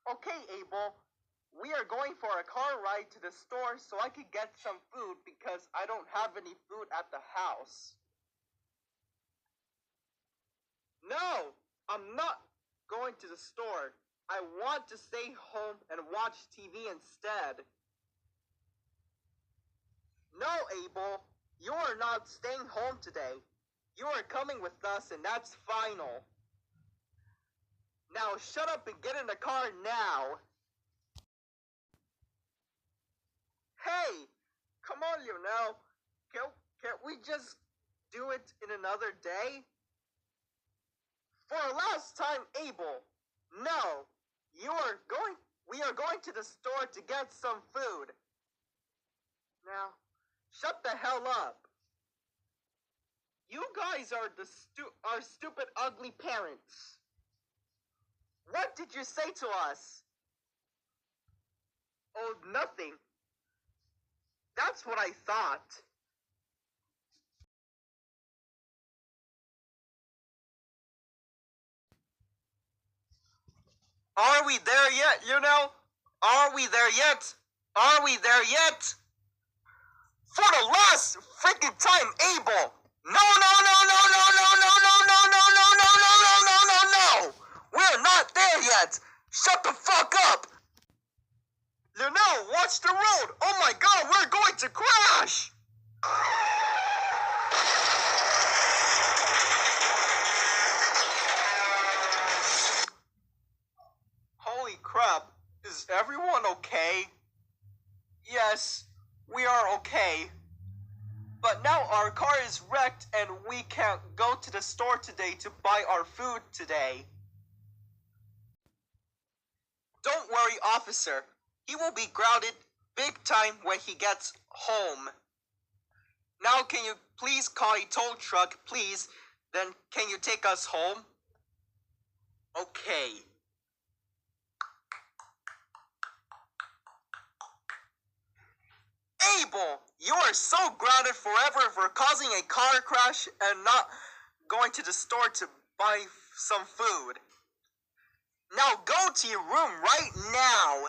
Okay, Abel, we are going for a car ride to the store so I could get some food because I don't have any food at the house. No, I'm not going to the store. I want to stay home and watch TV instead. No, Abel, you are not staying home today. You are coming with us and that's final. Now shut up and get in the car now. Hey, come on, Lionel. Can't we just do it in another day? For a last time, Abel. No, we are going to the store to get some food. Now, shut the hell up. You guys are our stupid, ugly parents. What did you say to us? Oh, nothing. That's what I thought. Are we there yet, Lionel? Are we there yet? Are we there yet? For the last freaking time, Abel! No, no, no, no, no, no, no, no, no, no, no, no, no, no, no, no, no! We're not there yet! Shut the fuck up! Lionel, watch the road! Oh my god, we're going to crash! Holy crap, is everyone okay? Yes, we are okay. But now our car is wrecked and we can't go to the store today to buy our food today. Don't worry, officer. He will be grounded big time when he gets home. Now can you please call a tow truck, please? Then can you take us home? Okay. Abel, you are so grounded forever for causing a car crash and not going to the store to buy some food. Now go to your room right now.